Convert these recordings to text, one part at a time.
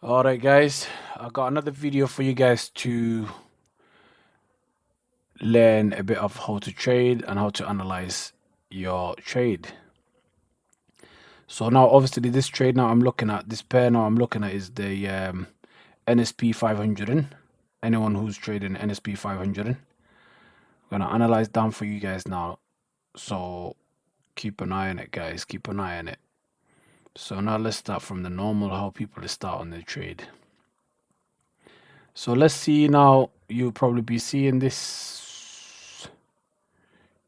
All right, guys, I got another video for you guys to learn a bit of how to trade and how to analyze your trade. So now, obviously, this trade now I'm looking at, this pair now I'm looking at is the NSP 500. Anyone who's trading NSP 500, I'm gonna analyze down for you guys now. So keep an eye on it, guys. Keep an eye on it. So now let's start from the normal how people start on their trade. So let's see now. You'll probably be seeing this.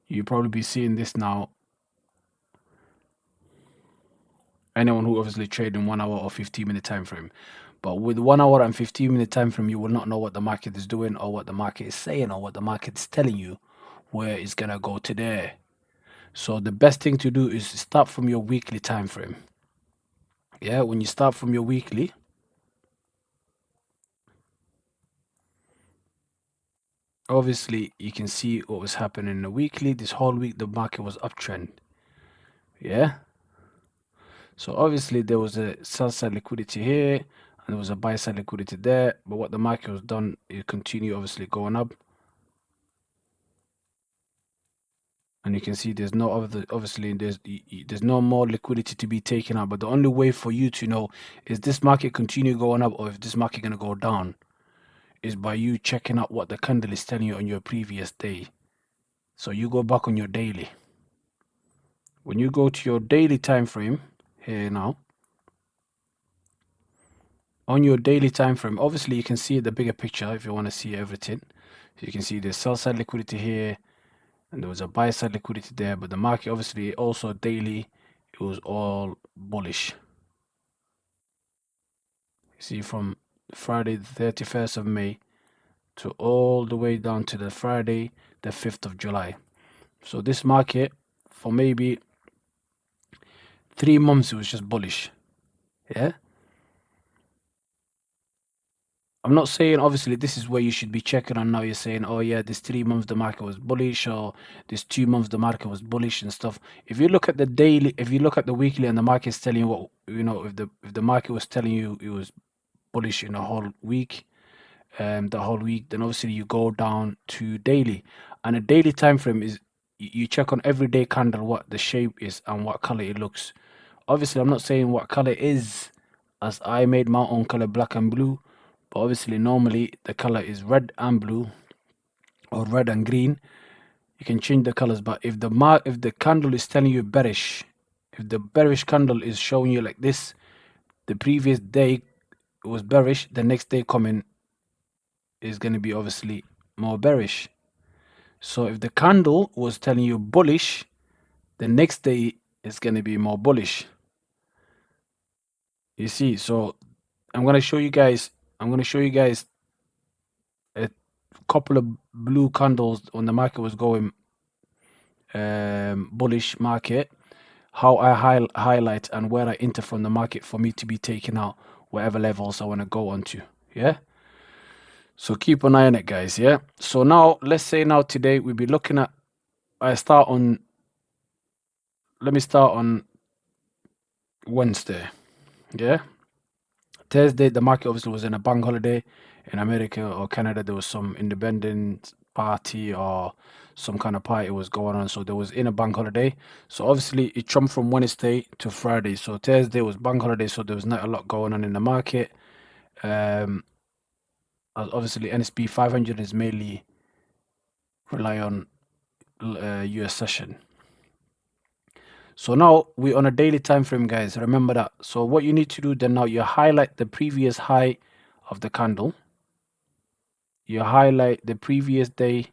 You'll probably be seeing this now. Anyone who obviously trade in 1 hour or 15-minute time frame. But with 1 hour and 15-minute time frame, you will not know what the market is doing or what the market is saying or what the market is telling you where it's gonna go today. So the best thing to do is start from your weekly time frame. Yeah, when you start from your weekly, obviously you can see what was happening in the weekly. This whole week the market was uptrend. Yeah. So obviously there was a sell side liquidity here and there was a buy side liquidity there. But what the market was done, it continued obviously going up. And you can see there's no other, obviously there's no more liquidity to be taken out. But the only way for you to know is this market continue going up or if this market gonna go down is by you checking out what the candle is telling you on your previous day. So you go back on your daily. When you go to your daily time frame here now, on your daily time frame, obviously you can see the bigger picture if you want to see everything. So you can see the sell side liquidity here, and there was a buy side liquidity there, but the market obviously also daily, it was all bullish. You see from Friday the 31st of May to all the way down to the Friday the 5th of July. So this market for maybe 3 months it was just bullish. Yeah. I'm not saying obviously this is where you should be checking on now. You're saying, oh yeah, this 3 months the market was bullish, or this 2 months the market was bullish and stuff. If you look at the daily, if you look at the weekly, and the market's telling you what if the market was telling you it was bullish in the whole week, then obviously you go down to daily, and a daily time frame is you check on every day candle what the shape is and what color it looks. Obviously, I'm not saying what color it is, as I made my own color black and blue. But obviously, normally the color is red and blue or red and green. You can change the colors, but if the candle is telling you bearish, if the bearish candle is showing you like this, the previous day it was bearish, the next day coming is going to be obviously more bearish. So if the candle was telling you bullish, the next day is going to be more bullish. You see, so I'm going to show you guys. I'm going to show you guys a couple of blue candles when the market was going bullish market, how I highlight and where I enter from the market for me to be taking out whatever levels I want to go onto. Yeah. So keep an eye on it, guys. Yeah. So now let's say now today we'll be looking at. Let me start on Wednesday. Yeah. Thursday the market obviously was in a bank holiday in America or Canada. There was some independent party or some kind of party was going on, so there was in a bank holiday. So obviously it jumped from Wednesday to Friday. So Thursday was bank holiday, so there was not a lot going on in the market. Obviously NSP 500 is mainly rely on US session. So now we're on a daily time frame, guys. Remember that. So what you need to do then, now you highlight the previous high of the candle. You highlight the previous day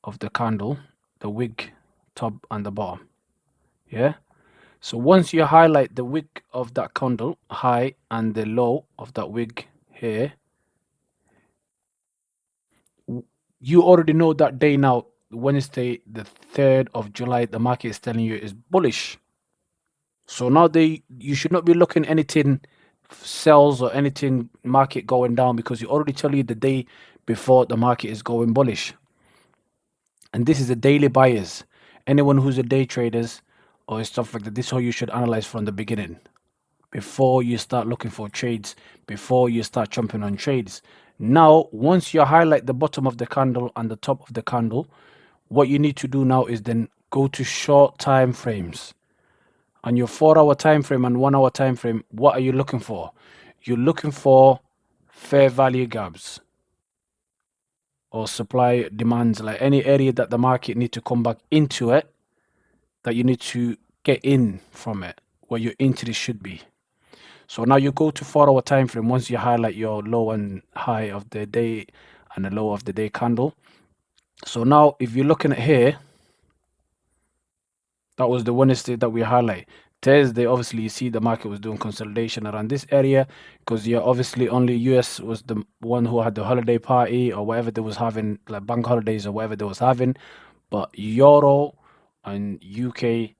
of the candle, the wick, top and the bottom. Yeah. So once you highlight the wick of that candle, high, and the low of that wick here, you already know that day now, Wednesday, the 3rd of July, the market is telling you is bullish. So now you should not be looking anything sells or anything market going down, because you already tell you the day before the market is going bullish. And this is the daily buyers. Anyone who's a day traders or stuff like that, this is how you should analyze from the beginning. before you start looking for trades, before you start jumping on trades. Now, once you highlight the bottom of the candle and the top of the candle, what you need to do now is then go to short time frames. On your 4-hour time frame and 1-hour time frame, what are you looking for? You're looking for fair value gaps or supply demands, like any area that the market need to come back into it, that you need to get in from it, where your entry should be. So now you go to 4-hour time frame. Once you highlight your low and high of the day and the low of the day candle. So now if you're looking at here, that was the Wednesday that we highlight. Thursday, obviously, you see the market was doing consolidation around this area because you're obviously only US was the one who had the holiday party or whatever they was having, like bank holidays or whatever they was having. But Euro and UK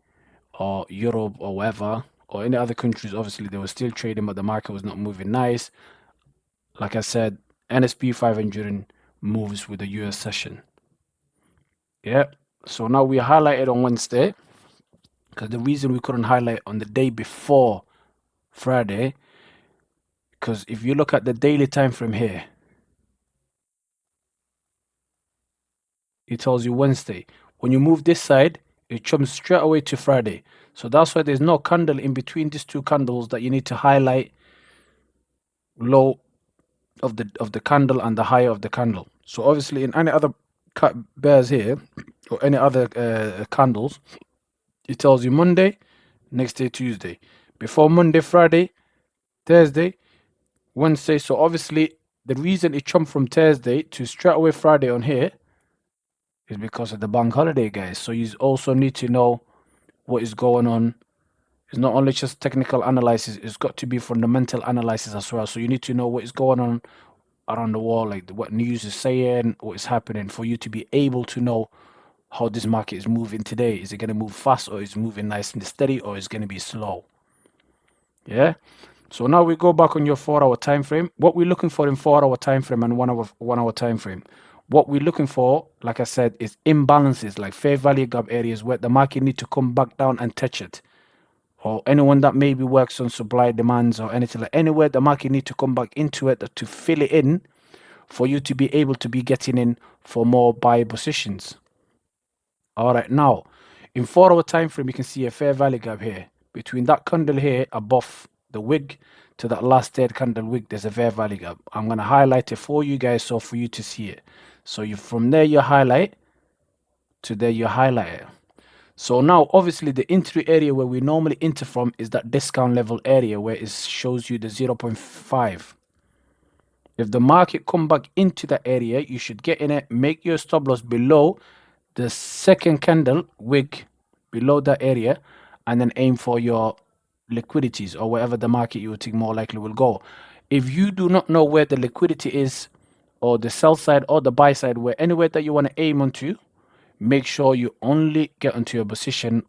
or Europe or whatever, or any other countries, obviously they were still trading, but the market was not moving nice. Like I said, NSP 500 moves with the US session. Yeah. So now we highlighted on Wednesday. Because the reason we couldn't highlight on the day before Friday, because if you look at the daily time frame here, it tells you Wednesday. When you move this side, it jumps straight away to Friday. So that's why there's no candle in between these two candles that you need to highlight low of the candle and the high of the candle. So obviously in any other bears here or any other candles, it tells you Monday, next day Tuesday, before Monday, Friday, Thursday, Wednesday. So obviously the reason it jumped from Thursday to straight away Friday on here is because of the bank holiday, guys. So you also need to know what is going on. It's not only just technical analysis, it's got to be fundamental analysis as well. So you need to know what is going on around the world, like what news is saying, what is happening, for you to be able to know how this market is moving today. Is it going to move fast, or is it moving nice and steady, or is it going to be slow? Yeah. So now we go back on your 4-hour time frame. What we're looking for in 4-hour time frame and 1-hour time frame. What we're looking for, like I said, is imbalances, like fair value gap areas where the market need to come back down and touch it. Or anyone that maybe works on supply demands or anything, like anywhere the market need to come back into it to fill it in for you to be able to be getting in for more buy positions. All right, now in 4-hour time frame, you can see a fair value gap here between that candle here above the wick to that last third candle wick. There's a fair value gap. I'm going to highlight it for you guys so for you to see it. So you from there you highlight to there you highlight it. So now obviously the entry area where we normally enter from is that discount level area where it shows you the 0.5. If the market come back into that area, you should get in it, make your stop loss below the second candle wick, below that area, and then aim for your liquidities or wherever the market you would think more likely will go. If you do not know where the liquidity is, or the sell side or the buy side, where anywhere that you want to aim onto, make sure you only get onto your position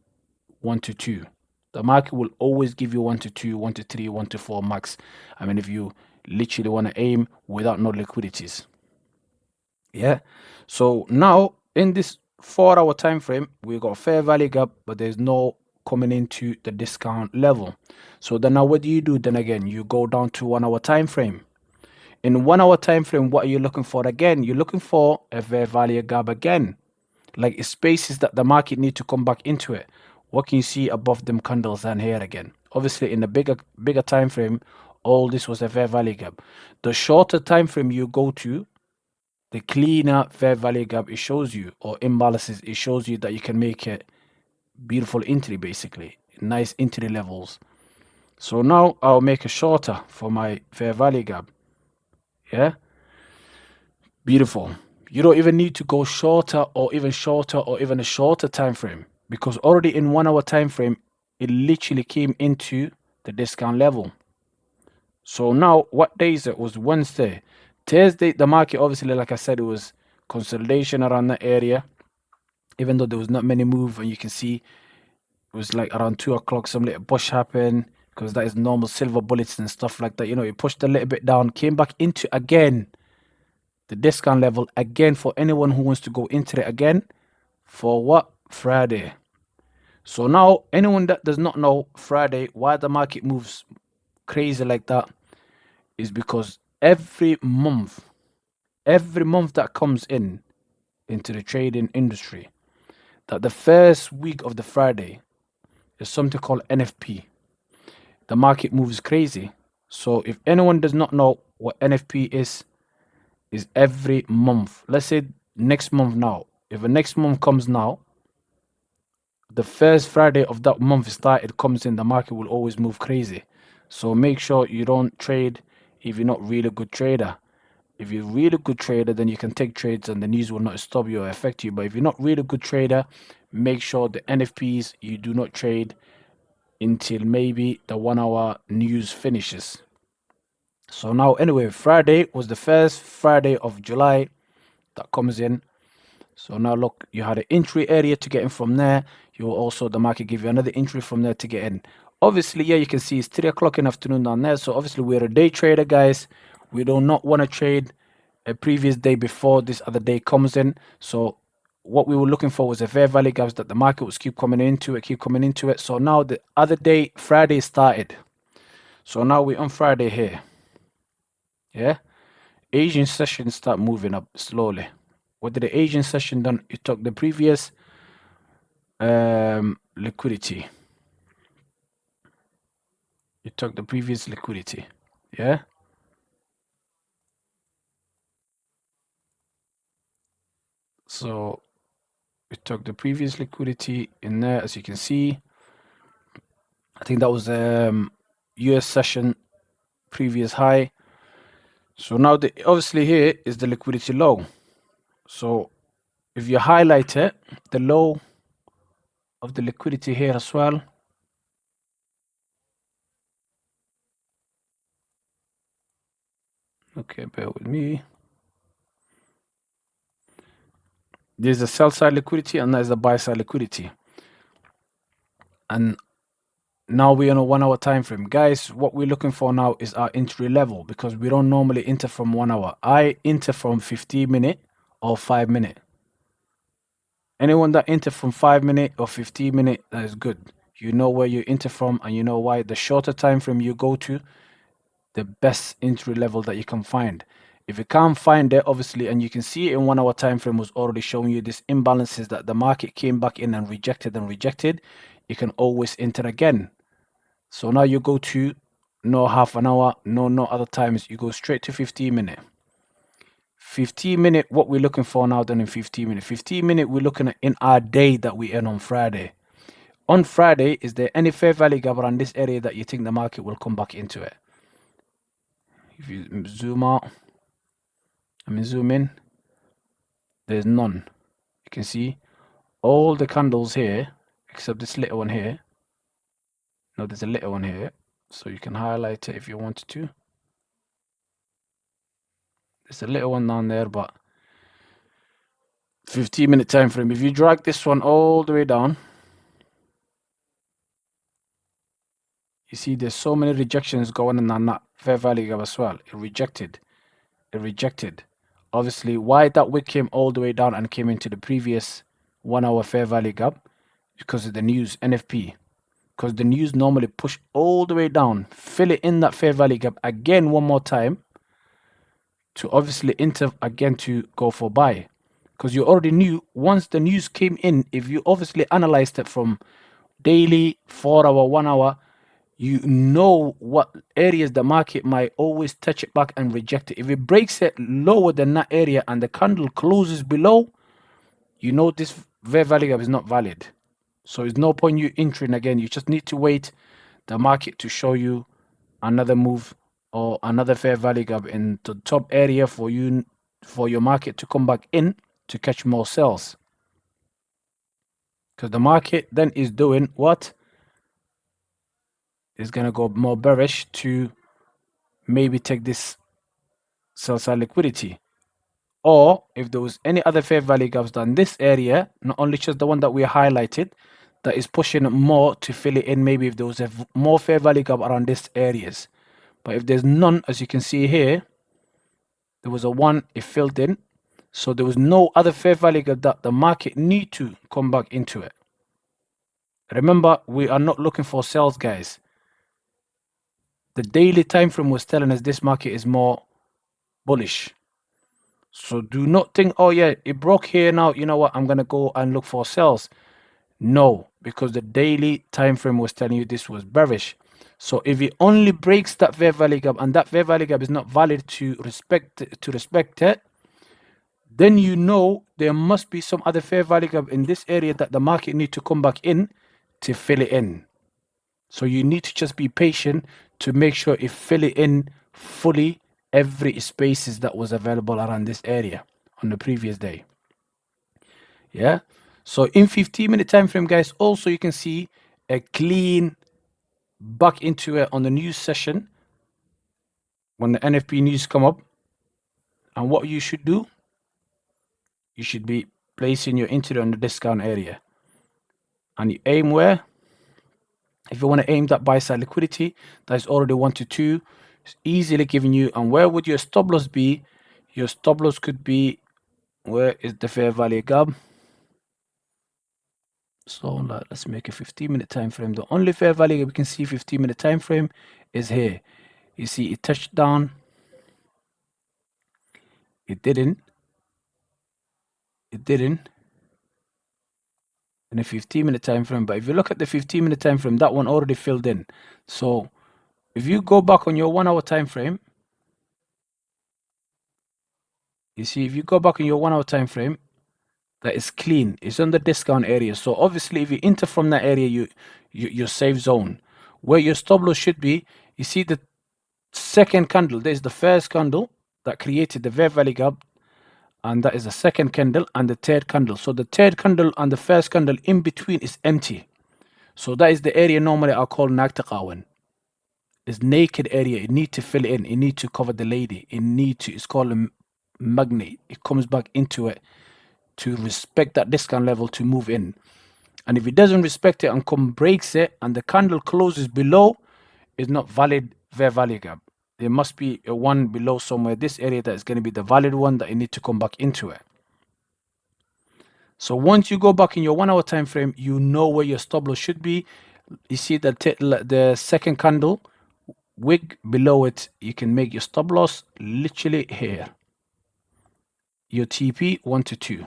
1 to 2. The market will always give you 1 to 2, 1 to 3, 1 to 4 max. I mean, if you literally want to aim without no liquidities. Yeah. So now in this 4-hour time frame, we got a fair value gap, but there's no coming into the discount level. So then now what do? Then again, you go down to 1-hour time frame. In 1-hour time frame, what are you looking for again? You're looking for a fair value gap again, like spaces that the market need to come back into it. What can you see above them candles and here again? Obviously, in the bigger time frame, all this was a fair value gap. The shorter time frame you go to, the cleaner fair value gap it shows you, or imbalances, it shows you that you can make a beautiful entry, basically nice entry levels. So now I'll make a shorter for my fair value gap. Yeah, beautiful. You don't even need to go shorter or even shorter or even a shorter time frame, because already in 1-hour time frame it literally came into the discount level. So now what day is it? Was Wednesday. Thursday the market, obviously, like I said, it was consolidation around that area, even though there was not many move. And you can see it was like around 2 o'clock some little push happened, because that is normal silver bullets and stuff like that. You know, it pushed a little bit down, came back into again the discount level again for anyone who wants to go into it again for what? Friday. So now anyone that does not know Friday, why the market moves crazy like that is because every month that comes in into the trading industry, that the first week of the Friday is something called NFP. The market moves crazy. So if anyone does not know what NFP is every month. Let's say next month now. If the next month comes now, the first Friday of that month started comes in, the market will always move crazy. So make sure you don't trade if you're not really a good trader. If you're a really good trader, then you can take trades and the news will not stop you or affect you. But if you're not really a good trader, make sure the NFPs you do not trade until maybe the 1 hour news finishes. So now anyway, Friday was the first Friday of July that comes in. So now look, you had an entry area to get in from there. You also, the market give you another entry from there to get in. Obviously, yeah, you can see it's 3 o'clock in the afternoon down there. So obviously we're a day trader, guys. We do not want to trade a previous day before this other day comes in. So what we were looking for was a fair value gaps that the market was keep coming into it. So now the other day, Friday started. So now we're on Friday here. Yeah. Asian sessions start moving up slowly. What did the Asian session done? It took the previous liquidity. It took the previous liquidity. Yeah. So it took the previous liquidity in there, as you can see. I think that was US session previous high. So now obviously here is the liquidity low. So if you highlight it, the low of the liquidity here as well. Okay, bear with me. There's a sell side liquidity and there's a buy side liquidity. And now we're on a 1 hour time frame. Guys, what we're looking for now is our entry level because we don't normally enter from 1 hour. I enter from 15-minute or 5-minute. Anyone that enter from 5-minute or 15-minute, that is good. You know where you enter from and you know why. The shorter time frame you go to, the best entry level that you can find. If you can't find it, obviously, and you can see it in 1 hour time frame was already showing you this imbalances that the market came back in and rejected, you can always enter again. So now you go to no half an hour, no other times. You go straight to 15-minute. 15-minute, what we're looking for now then in 15-minute. 15-minute, we're looking at in our day that we earn on Friday. On Friday, is there any fair value gap around this area that you think the market will come back into it? If you zoom out, zoom in, there's none. You can see all the candles here, except this little one here. No, there's a little one here. So you can highlight it if you wanted to. There's a little one down there, but 15-minute time frame. If you drag this one all the way down, you see there's so many rejections going on that fair value gap as well. It rejected. Obviously, why that wick came all the way down and came into the previous 1 hour fair value gap? Because of the news, NFP. Because the news normally push all the way down, fill it in that fair value gap again one more time to obviously enter again to go for buy. Because you already knew once the news came in, if you obviously analyzed it from daily, 4 hour, 1 hour, you know what areas the market might always touch it back and reject it. If it breaks it lower than that area and the candle closes below, you know this fair value gap is not valid. So there's no point you entering again. You just need to wait the market to show you another move or another fair value gap in the top area for your market to come back in to catch more sells. Because the market then is doing what? Is going to go more bearish to maybe take this sell side liquidity. Or if there was any other fair value gaps than this area, not only just the one that we highlighted, that is pushing more to fill it in, maybe if there was a more fair value gap around these areas. But if there's none, as you can see here, there was a one, it filled in. So there was no other fair value gap that the market need to come back into it. Remember, we are not looking for sales, guys. the daily time frame was telling us this market is more bullish. So do not think, oh yeah, it broke here now. You know what? I'm gonna go and look for sales. No, because the daily time frame was telling you this was bearish. So if it only breaks that fair value gap and that fair value gap is not valid to respect it, then you know there must be some other fair value gap in this area that the market need to come back in to fill it in. So you need to just be patient to make sure it fill it in fully every spaces that was available around this area on the previous day. Yeah. So in 15-minute time frame, guys, also you can see a clean back into it on the news session when the NFP news come up. And what you should do, you should be placing your entry on the discount area. And you aim where? If you want to aim that buy side liquidity, that is already 1 to 2. It's easily giving you. And where would your stop loss be? Your stop loss could be, where is the fair value gap? So let's make a 15-minute time frame. The only fair value we can see 15-minute time frame is here. You see it touched down. It didn't. It didn't. In a 15-minute time frame. But if you look at the 15-minute time frame, that one already filled in. So if you go back on your 1 hour time frame, you see if you go back on your 1 hour time frame, that is clean. It's on the discount area. So obviously if you enter from that area, your safe zone. Where your stop loss should be, you see the second candle. There's the first candle that created the fair value gap, and that is the second candle and the third candle. So the third candle and the first candle in between is empty. So that is the area normally I call Nagtaqawan. It's naked area. It need to fill in. It need to cover the lady. It's called a magnet. It comes back into it to respect that discount level to move in. And if it doesn't respect it and breaks it and the candle closes below, it's not valid fair value gap. There must be a one below somewhere. This area that is going to be the valid one that you need to come back into it. So once you go back in your 1 hour time frame, you know where your stop loss should be. You see the second candle wick below it. You can make your stop loss literally here. Your TP 1 to 2.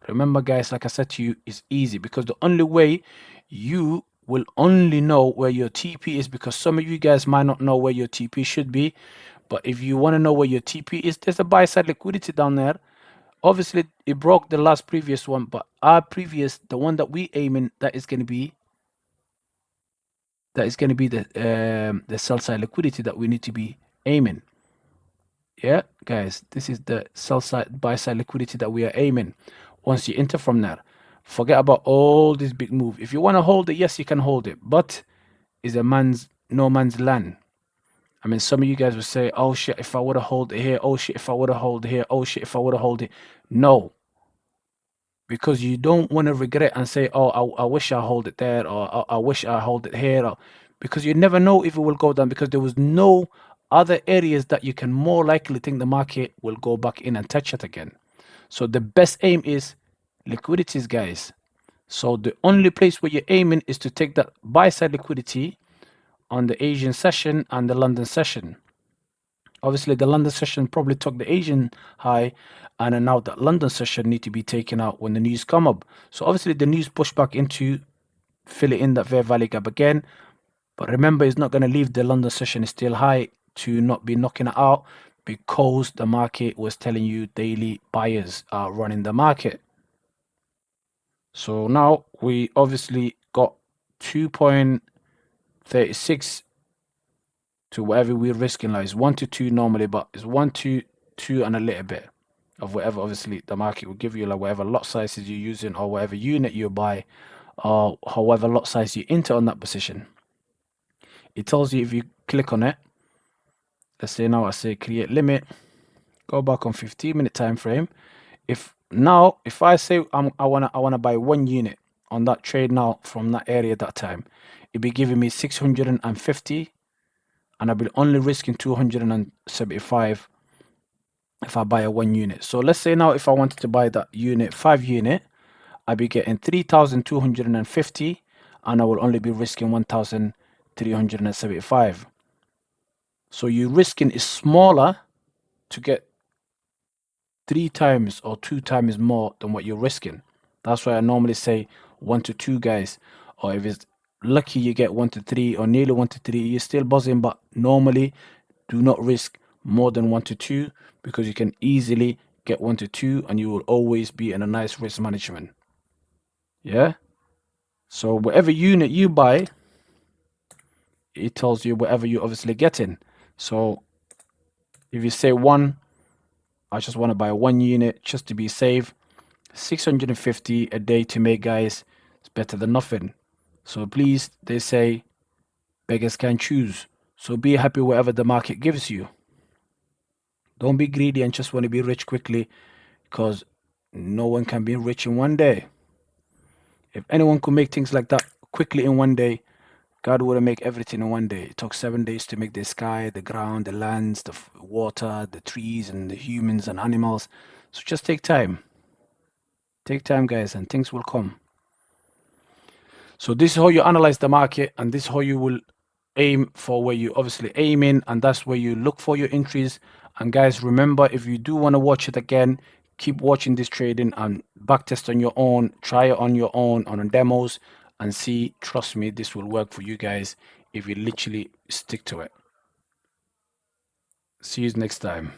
Remember, guys, like I said to you, it's easy because the only way you will only know where your TP is, because some of you guys might not know where your TP should be. But if you want to know where your TP is, there's a buy side liquidity down there. Obviously, it broke the last previous one, but our previous, the one that we aim in, that is going to be the sell side liquidity that we need to be aiming. Yeah, guys, this is the sell side, buy side liquidity that we are aiming. Once you enter from there, forget about all this big move. If you want to hold it, yes, you can hold it, but it's no man's land. I mean, some of you guys will say, oh shit, if I would have hold it here, oh shit, if I would have hold it here, oh shit, if I would have hold it. No, because you don't want to regret and say, oh, I wish I hold it there, or I wish I hold it here, because you never know if it will go down, because there was no other areas that you can more likely think the market will go back in and touch it again. So the best aim is liquidities, guys. So the only place where you're aiming is to take that buy side liquidity on the Asian session and the London session. Obviously, the London session probably took the Asian high, and now that London session need to be taken out when the news come up. So obviously, the news push back into fill it in that fair value gap again. But remember, it's not going to leave the London session is still high to not be knocking it out, because the market was telling you daily buyers are running the market. So now we obviously got 2.36 to whatever we're risking. Like it's 1 to 2 normally, but it's 1 to 2 and a little bit of whatever obviously the market will give you, like whatever lot sizes you're using or whatever unit you buy, or however lot size you enter on that position. It tells you if you click on it. Let's say now I say create limit, go back on 15-minute time frame. If I say I wanna buy 1 unit on that trade now from that area that time, it'd be giving me 650, and I'll be only risking 275 if I buy a 1 unit. So let's say now if I wanted to buy that unit, 5 unit, I'll be getting 3,250, and I will only be risking 1,375. So your risking is smaller to get 3 times or 2 times more than what you're risking. That's why I normally say 1 to 2 guys, or if it's lucky you get 1 to 3 or nearly 1 to 3, you're still buzzing. But normally, do not risk more than 1 to 2 because you can easily get 1 to 2, and you will always be in a nice risk management. Yeah. So whatever unit you buy, it tells you whatever you're obviously getting. So if you say I just want to buy 1 unit just to be safe. 650 a day to make, guys. It's better than nothing. So please, they say beggars can choose. So be happy whatever the market gives you. Don't be greedy and just want to be rich quickly, because no one can be rich in one day. If anyone could make things like that quickly in one day, God would have made everything in one day. It took 7 days to make the sky, the ground, the lands, the water, the trees, and the humans and animals. So just take time. Take time, guys, and things will come. So this is how you analyze the market, and this is how you will aim for where you obviously aim in, and that's where you look for your entries. And guys, remember, if you do want to watch it again, keep watching this trading and backtest on your own, try it on your own on demos, and see. Trust me, this will work for you guys if you literally stick to it. See you next time.